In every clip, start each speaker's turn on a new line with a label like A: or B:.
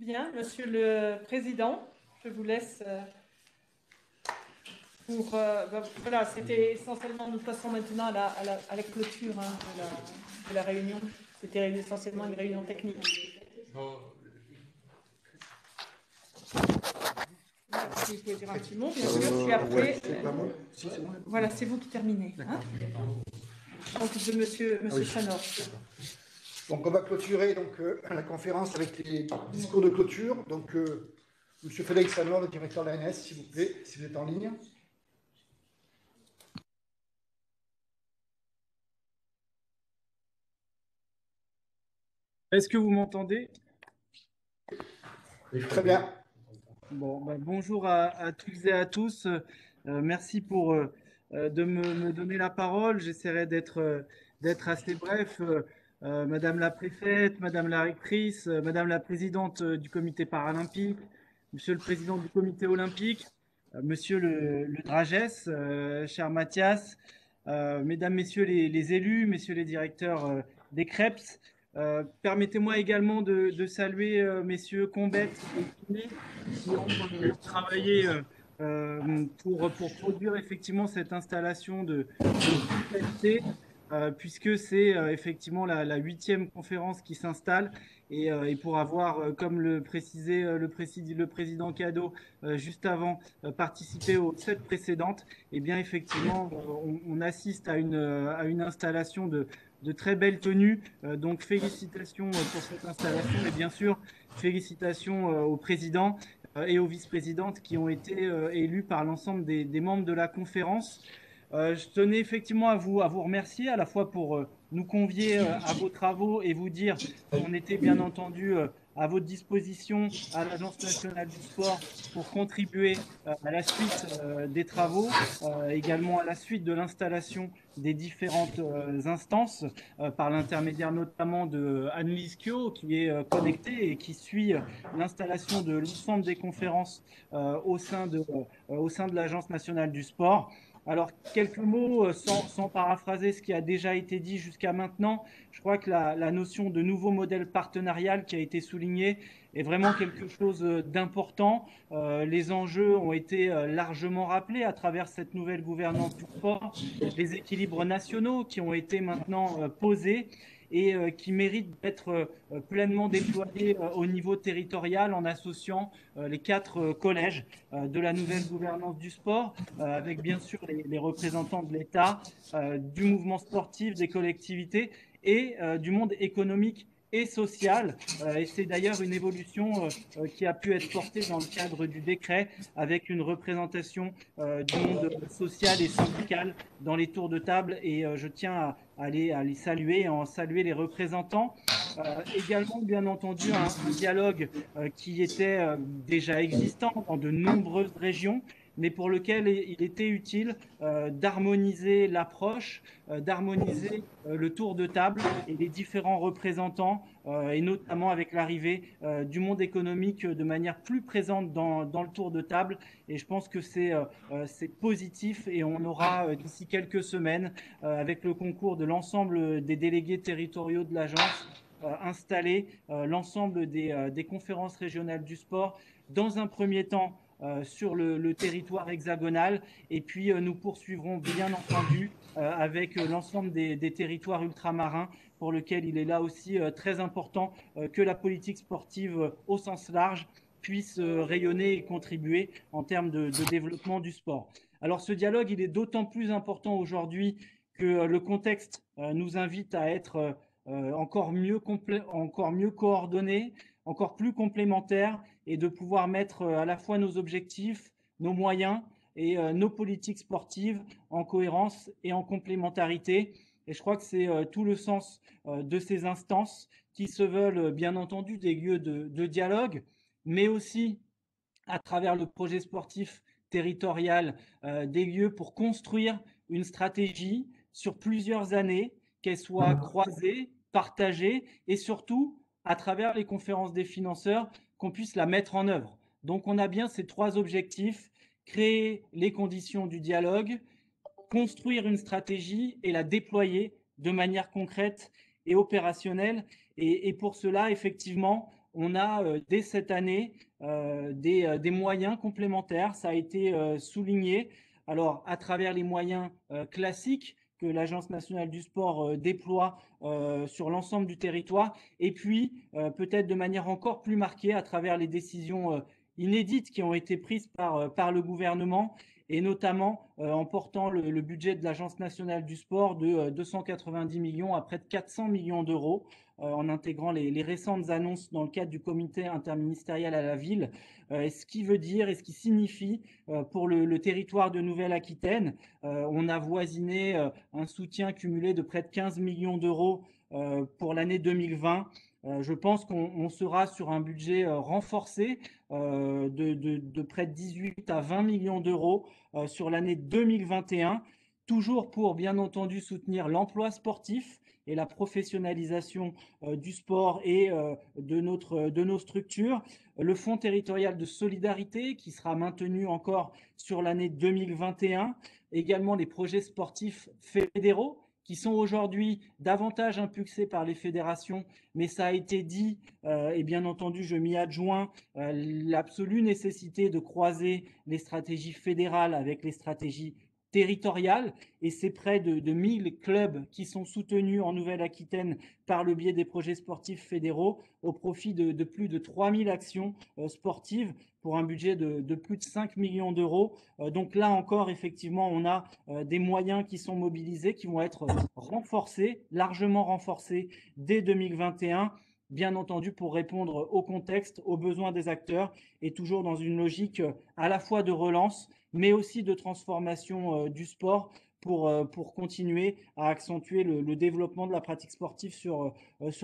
A: Bien, Monsieur le Président, je vous laisse pour... voilà, c'était essentiellement, nous passons maintenant à la clôture de la réunion. C'était essentiellement une réunion technique. Si vous pouvez dire un petit mot, bien sûr, puis après... voilà, c'est vous qui terminez. Hein, donc, de Monsieur Chanor.
B: Donc on va clôturer la conférence avec les discours de clôture. Donc Monsieur Félix Sanor, le directeur de l'ANS, s'il vous plaît, si vous êtes en ligne.
C: Est-ce que vous m'entendez?
B: Très bien.
C: Bon, bonjour à toutes et à tous. Merci de me donner la parole. J'essaierai d'être assez bref. Madame la préfète, Madame la rectrice, Madame la présidente du comité paralympique, Monsieur le président du comité olympique, Monsieur le Dragès, cher Mathias, Mesdames, Messieurs les élus, Messieurs les directeurs des CREPS. Permettez-moi également de saluer messieurs Combette et Kiné qui ont travaillé pour produire effectivement cette installation de qualité, puisque c'est effectivement la huitième conférence qui s'installe et pour avoir, comme le précisait le président Cadeau juste avant, participé aux sept précédentes, et bien effectivement on assiste à une installation de très belle tenue. Donc félicitations pour cette installation et bien sûr félicitations au président et aux vice-présidentes qui ont été élus par l'ensemble des membres de la conférence. Je tenais effectivement à vous remercier à la fois pour nous convier à vos travaux et vous dire qu'on était bien entendu à votre disposition à l'Agence nationale du sport pour contribuer à la suite des travaux, également à la suite de l'installation des différentes instances, par l'intermédiaire notamment de Annelise Kio, qui est connectée et qui suit l'installation de l'ensemble des conférences au sein de l'Agence nationale du sport. Alors, quelques mots sans paraphraser ce qui a déjà été dit jusqu'à maintenant. Je crois que la notion de nouveau modèle partenarial qui a été souligné est vraiment quelque chose d'important. Les enjeux ont été largement rappelés à travers cette nouvelle gouvernance du sport, les équilibres nationaux qui ont été maintenant posés et qui méritent d'être pleinement déployés au niveau territorial en associant les quatre collèges de la nouvelle gouvernance du sport, avec bien sûr les représentants de l'État, du mouvement sportif, des collectivités et du monde économique et social. Et c'est d'ailleurs une évolution qui a pu être portée dans le cadre du décret avec une représentation du monde social et syndical dans les tours de table. Et je tiens à les saluer, à en saluer les représentants. Également, bien entendu, un dialogue qui était déjà existant dans de nombreuses régions, mais pour lequel il était utile d'harmoniser l'approche, d'harmoniser le tour de table et les différents représentants, et notamment avec l'arrivée du monde économique de manière plus présente dans le tour de table. Et je pense que c'est positif et on aura d'ici quelques semaines, avec le concours de l'ensemble des délégués territoriaux de l'agence, installer l'ensemble des conférences régionales du sport dans un premier temps sur le territoire hexagonal et puis nous poursuivrons bien entendu avec l'ensemble des territoires ultramarins pour lequel il est là aussi très important que la politique sportive au sens large puisse rayonner et contribuer en termes de développement du sport. Alors ce dialogue, il est d'autant plus important aujourd'hui que le contexte nous invite à être encore mieux coordonnés, encore plus complémentaires et de pouvoir mettre à la fois nos objectifs, nos moyens et nos politiques sportives en cohérence et en complémentarité. Et je crois que c'est tout le sens de ces instances qui se veulent bien entendu des lieux de dialogue, mais aussi à travers le projet sportif territorial, des lieux pour construire une stratégie sur plusieurs années, qu'elle soit croisée, partagée et surtout, à travers les conférences des financeurs, qu'on puisse la mettre en œuvre. Donc on a bien ces trois objectifs, créer les conditions du dialogue, construire une stratégie et la déployer de manière concrète et opérationnelle. Et pour cela, effectivement, on a dès cette année des moyens complémentaires. Ça a été souligné. Alors, à travers les moyens classiques que l'Agence nationale du sport déploie sur l'ensemble du territoire, et puis peut-être de manière encore plus marquée à travers les décisions inédites qui ont été prises par le gouvernement, et notamment en portant le budget de l'Agence nationale du sport de 290 millions à près de 400 millions d'euros, en intégrant les récentes annonces dans le cadre du comité interministériel à la ville, ce qui veut dire et ce qui signifie pour le territoire de Nouvelle-Aquitaine. On a voisiné un soutien cumulé de près de 15 millions d'euros pour l'année 2020. Je pense qu'on sera sur un budget renforcé de près de 18 à 20 millions d'euros sur l'année 2021, toujours pour bien entendu soutenir l'emploi sportif et la professionnalisation du sport et de nos structures. Le fonds territorial de solidarité qui sera maintenu encore sur l'année 2021. Également les projets sportifs fédéraux qui sont aujourd'hui davantage impulsés par les fédérations, mais ça a été dit, et bien entendu je m'y adjoins, l'absolue nécessité de croiser les stratégies fédérales avec les stratégies territoriales, et c'est près de 1000 clubs qui sont soutenus en Nouvelle-Aquitaine par le biais des projets sportifs fédéraux au profit de plus de 3000 actions sportives pour un budget de plus de 5 millions d'euros. Donc là encore, effectivement, on a des moyens qui sont mobilisés, qui vont être renforcés, largement renforcés dès 2021, bien entendu pour répondre au contexte, aux besoins des acteurs, et toujours dans une logique à la fois de relance, mais aussi de transformation du sport pour continuer à accentuer le développement de la pratique sportive sur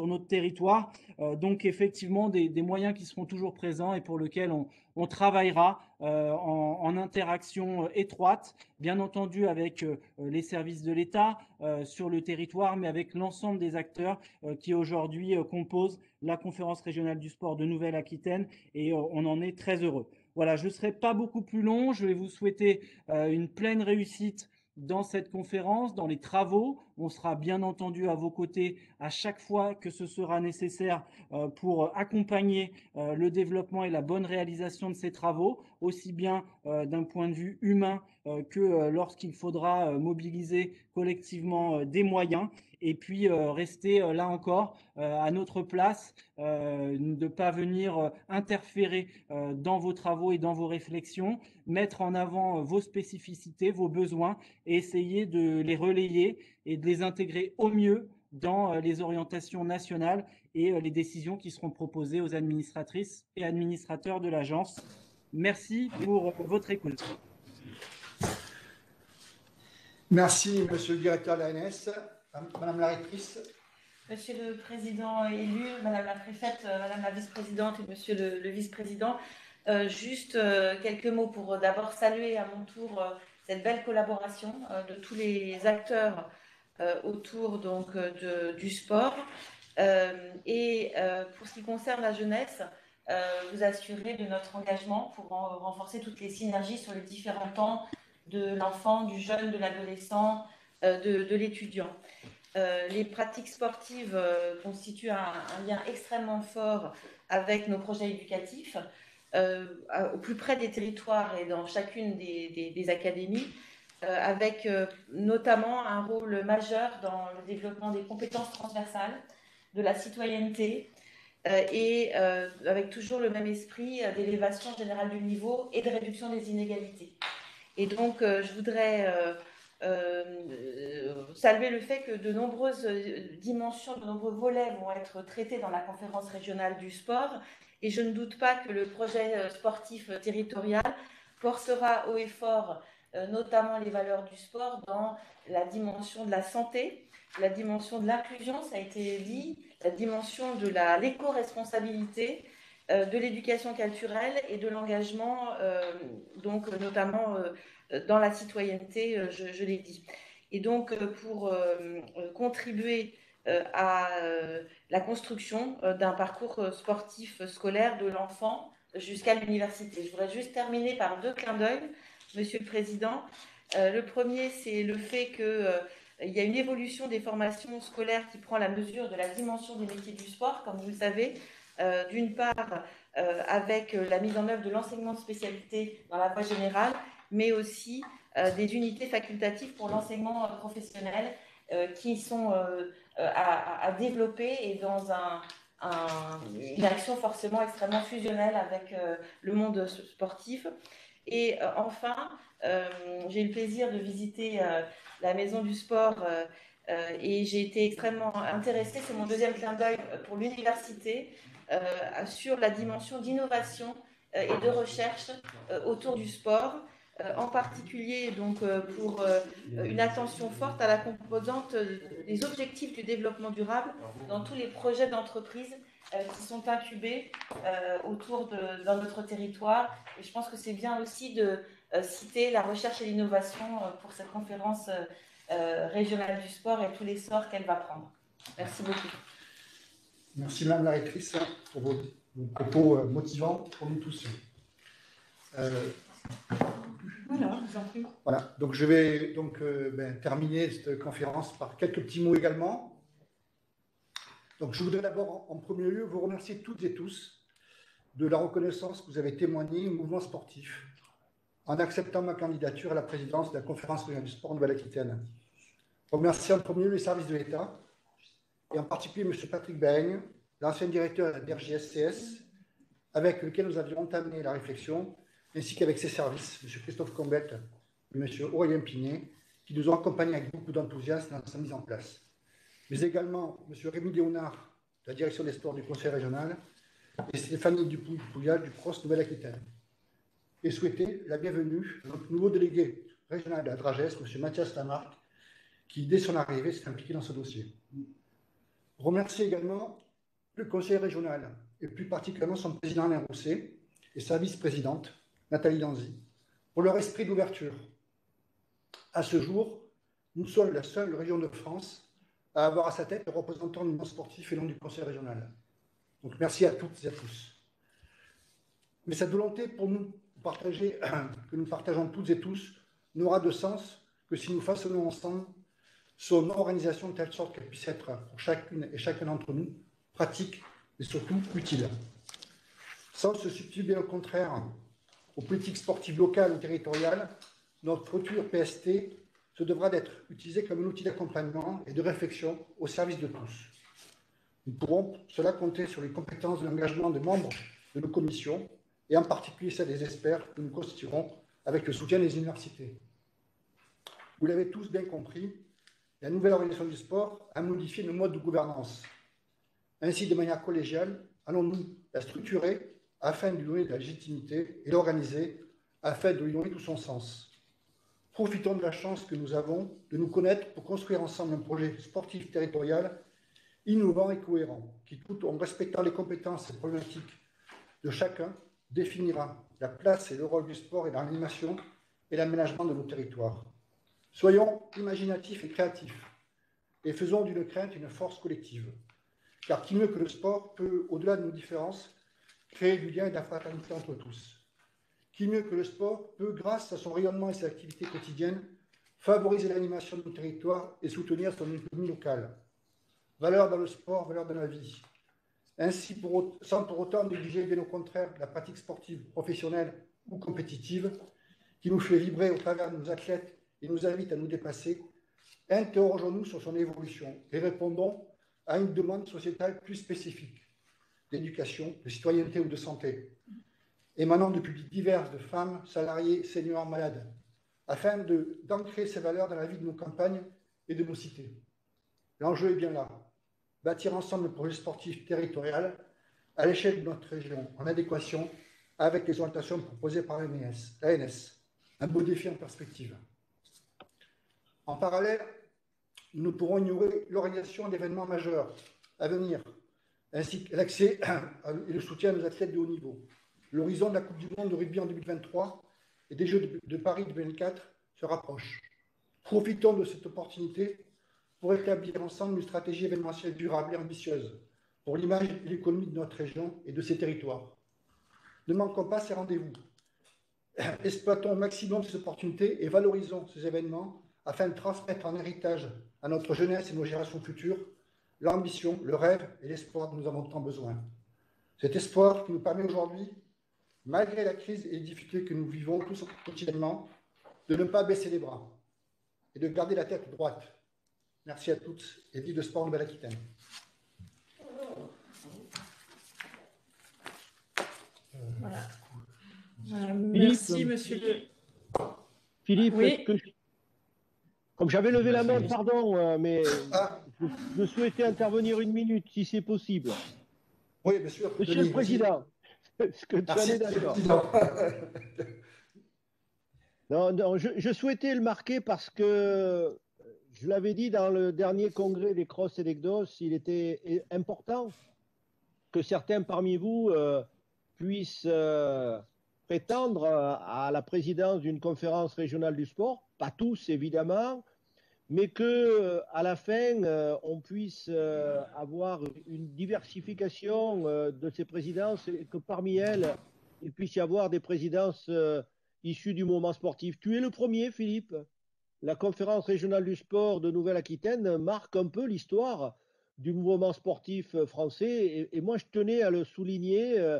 C: notre territoire. Donc effectivement, des moyens qui seront toujours présents et pour lesquels on travaillera en interaction étroite, bien entendu avec les services de l'État sur le territoire, mais avec l'ensemble des acteurs qui aujourd'hui composent la conférence régionale du sport de Nouvelle-Aquitaine, et on en est très heureux. Voilà, je ne serai pas beaucoup plus long. Je vais vous souhaiter une pleine réussite dans cette conférence, dans les travaux. On sera bien entendu à vos côtés à chaque fois que ce sera nécessaire pour accompagner le développement et la bonne réalisation de ces travaux, aussi bien d'un point de vue humain que lorsqu'il faudra mobiliser collectivement des moyens. Et puis rester là encore à notre place, ne pas venir interférer dans vos travaux et dans vos réflexions, mettre en avant vos spécificités, vos besoins, et essayer de les relayer et de les intégrer au mieux dans les orientations nationales et les décisions qui seront proposées aux administratrices et administrateurs de l'agence. Merci pour votre écoute.
B: Merci, monsieur le directeur de l'ANS. Madame la rectrice.
A: Monsieur le président élu, madame la préfète, madame la vice-présidente et monsieur le vice-président, juste quelques mots pour d'abord saluer à mon tour cette belle collaboration de tous les acteurs autour donc, du sport. Et pour ce qui concerne la jeunesse, vous assurer de notre engagement pour renforcer toutes les synergies sur les différents temps de l'enfant, du jeune, de l'adolescent, de l'étudiant. Les pratiques sportives constituent un lien extrêmement fort avec nos projets éducatifs, au plus près des territoires et dans chacune des académies, avec notamment un rôle majeur dans le développement des compétences transversales, de la citoyenneté, et avec toujours le même esprit d'élévation générale du niveau et de réduction des inégalités. Et donc, je voudrais saluer le fait que de nombreuses dimensions, de nombreux volets vont être traités dans la conférence régionale du sport, et je ne doute pas que le projet sportif territorial portera haut et fort notamment les valeurs du sport dans la dimension de la santé, la dimension de l'inclusion, ça a été dit, la dimension de l'éco-responsabilité, de l'éducation culturelle et de l'engagement, donc notamment dans la citoyenneté, je l'ai dit. Et donc pour contribuer à la construction d'un parcours sportif scolaire de l'enfant jusqu'à l'université. Je voudrais juste terminer par 2 clins d'œil, Monsieur le Président. Le premier, c'est le fait qu'il y a une évolution des formations scolaires qui prend la mesure de la dimension des métiers du sport. Comme vous le savez, d'une part avec la mise en œuvre de l'enseignement de spécialité dans la voie générale, mais aussi des unités facultatives pour l'enseignement professionnel qui sont à développer et dans une action forcément extrêmement fusionnelle avec le monde sportif. Et enfin, j'ai eu le plaisir de visiter la Maison du Sport et j'ai été extrêmement intéressée, c'est mon deuxième clin d'œil pour l'université, sur la dimension d'innovation et de recherche autour du sport, en particulier donc, pour une attention forte à la composante des objectifs du développement durable dans tous les projets d'entreprise qui sont incubés dans notre territoire. Et je pense que c'est bien aussi de citer la recherche et l'innovation pour cette conférence régionale du sport et tous les sorts qu'elle va prendre. Merci beaucoup.
B: Merci Madame la rectrice pour vos propos motivants pour nous tous.
A: Voilà, je vous en prie.
B: Voilà, donc je vais terminer cette conférence par quelques petits mots également. Donc je voudrais d'abord en premier lieu vous remercier toutes et tous de la reconnaissance que vous avez témoignée au mouvement sportif en acceptant ma candidature à la présidence de la conférence régionale du sport en Nouvelle-Aquitaine. Remercier en premier lieu les services de l'État, et en particulier M. Patrick Baigne, l'ancien directeur de la DRJSCS, avec lequel nous avions entamé la réflexion, ainsi qu'avec ses services, M. Christophe Combette et M. Aurélien Pinet, qui nous ont accompagnés avec beaucoup d'enthousiasme dans sa mise en place. Mais également M. Rémi Léonard, de la direction des sports du Conseil régional, et Stéphanie Dupouillal du CROSS Nouvelle-Aquitaine. Et souhaiter la bienvenue à notre nouveau délégué régional de la DRAGES, M. Mathias Lamarck, qui, dès son arrivée, s'est impliqué dans ce dossier. Remercier également le conseil régional, et plus particulièrement son président Alain Rousset et sa vice-présidente, Nathalie Danzy, pour leur esprit d'ouverture. À ce jour, nous sommes la seule région de France à avoir à sa tête le représentant du monde sportif et non du conseil régional. Donc merci à toutes et à tous. Mais cette volonté pour nous partager, que nous partageons toutes et tous, n'aura de sens que si nous façonnons ensemble son organisation de telle sorte qu'elle puisse être pour chacune et chacun d'entre nous pratique et surtout utile. Sans se substituer bien au contraire aux politiques sportives locales ou territoriales, notre futur PST se devra d'être utilisé comme un outil d'accompagnement et de réflexion au service de tous. Nous pourrons cela compter sur les compétences de l'engagement des membres de nos commissions et en particulier celles des experts que nous constituerons avec le soutien des universités. Vous l'avez tous bien compris, la nouvelle organisation du sport a modifié nos modes de gouvernance. Ainsi, de manière collégiale, allons-nous la structurer afin de lui donner de la légitimité et l'organiser afin de lui donner tout son sens. Profitons de la chance que nous avons de nous connaître pour construire ensemble un projet sportif territorial innovant et cohérent, qui, tout en respectant les compétences et problématiques de chacun, définira la place et le rôle du sport et dans l'animation et l'aménagement de nos territoires. Soyons imaginatifs et créatifs et faisons d'une crainte une force collective. Car qui mieux que le sport peut, au-delà de nos différences, créer du lien et de la fraternité entre tous. Qui mieux que le sport peut, grâce à son rayonnement et ses activités quotidiennes, favoriser l'animation de nos territoires et soutenir son économie locale. Valeur dans le sport, valeur dans la vie. Ainsi, sans pour autant négliger, bien au contraire, la pratique sportive professionnelle ou compétitive qui nous fait vibrer au travers de nos athlètes et nous invite à nous dépasser, interrogeons-nous sur son évolution et répondons à une demande sociétale plus spécifique d'éducation, de citoyenneté ou de santé, émanant de publics divers, de femmes, salariés, seniors, malades, afin d'ancrer ces valeurs dans la vie de nos campagnes et de nos cités. L'enjeu est bien là, bâtir ensemble le projet sportif territorial à l'échelle de notre région, en adéquation avec les orientations proposées par l'ANS. Un beau défi en perspective. En parallèle, nous ne pourrons ignorer l'organisation d'événements majeurs à venir, ainsi que l'accès et le soutien à nos athlètes de haut niveau. L'horizon de la Coupe du Monde de rugby en 2023 et des Jeux de Paris 2024 se rapproche. Profitons de cette opportunité pour établir ensemble une stratégie événementielle durable et ambitieuse pour l'image et l'économie de notre région et de ses territoires. Ne manquons pas ces rendez-vous. Exploitons au maximum ces opportunités et valorisons ces événements afin de transmettre en héritage à notre jeunesse et nos générations futures l'ambition, le rêve et l'espoir dont nous avons tant besoin. Cet espoir qui nous permet aujourd'hui, malgré la crise et les difficultés que nous vivons tous quotidiennement, de ne pas baisser les bras et de garder la tête droite. Merci à toutes et vive le sport en Nouvelle-Aquitaine.
A: Voilà. Merci, monsieur le...
D: Philippe,
A: Oui.
D: comme j'avais levé la main, pardon, mais
B: Ah,
D: je souhaitais intervenir 1 minute, si c'est possible.
B: oui, bien sûr.
D: Monsieur
B: Denis,
D: le Président, est-ce que tu en
B: merci,
D: es d'accord?
B: Président.
D: Non, je souhaitais le marquer parce que, je l'avais dit dans le dernier congrès des Cross et des Gdos, il était important que certains parmi vous puissent prétendre à la présidence d'une conférence régionale du sport, pas tous évidemment, mais que à la fin, on puisse avoir une diversification de ces présidences et que parmi elles, il puisse y avoir des présidences issues du mouvement sportif. Tu es le premier, Philippe. La conférence régionale du sport de Nouvelle-Aquitaine marque un peu l'histoire du mouvement sportif français. Et moi, je tenais à le souligner.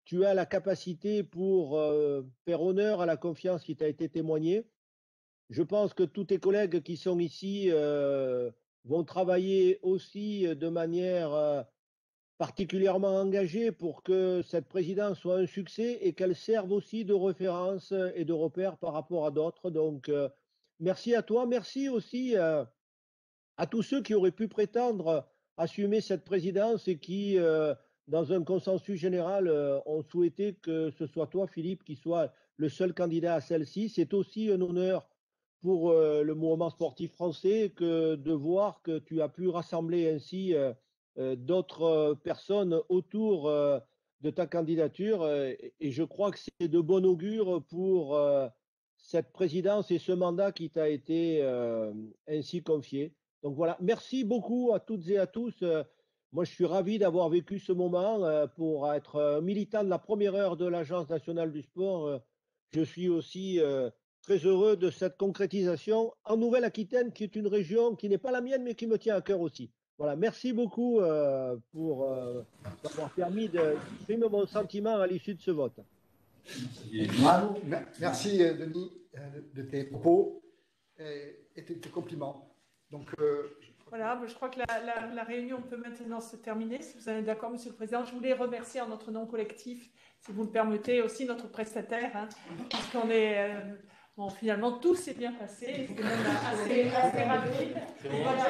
D: Tu as la capacité pour faire honneur à la confiance qui t'a été témoignée. Je pense que tous tes collègues qui sont ici vont travailler aussi de manière particulièrement engagée pour que cette présidence soit un succès et qu'elle serve aussi de référence et de repère par rapport à d'autres. Donc, merci à toi. Merci aussi à tous ceux qui auraient pu prétendre assumer cette présidence et qui, dans un consensus général, ont souhaité que ce soit toi, Philippe, qui soit le seul candidat à celle-ci. C'est aussi un honneur pour le mouvement sportif français que de voir que tu as pu rassembler ainsi d'autres personnes autour de ta candidature. Et je crois que c'est de bon augure pour cette présidence et ce mandat qui t'a été ainsi confié. Donc voilà, merci beaucoup à toutes et à tous. Moi, je suis ravi d'avoir vécu ce moment pour être militant de la première heure de l'Agence nationale du sport. Je suis aussi très heureux de cette concrétisation en Nouvelle-Aquitaine, qui est une région qui n'est pas la mienne, mais qui me tient à cœur aussi. Voilà, merci beaucoup pour m'avoir permis d'exprimer mon sentiment à l'issue de ce vote.
B: Merci, Denis, de tes propos et tes compliments. Donc,
E: voilà, je crois que la réunion peut maintenant se terminer. Si vous en êtes d'accord, Monsieur le Président, je voulais remercier en notre nom collectif, si vous le permettez, aussi notre prestataire, hein, puisqu'on est bon, finalement tout s'est bien passé. C'est même assez rapide. Voilà,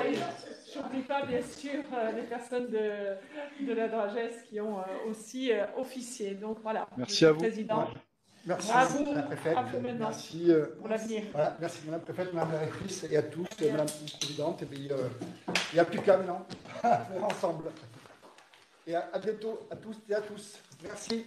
E: je n'oublie pas bien sûr les personnes de la Dragesse qui ont aussi officié. Donc voilà.
F: Merci à vous.
E: Président.
B: Ouais. Merci,
E: Madame
B: la préfète.
E: Merci pour l'avenir.
B: Voilà, merci, Madame la préfète, Madame la rectrice et à tous, Madame la présidente. Et puis, il n'y a plus qu'à maintenant, à faire ensemble. Et à bientôt à tous et à tous. Merci.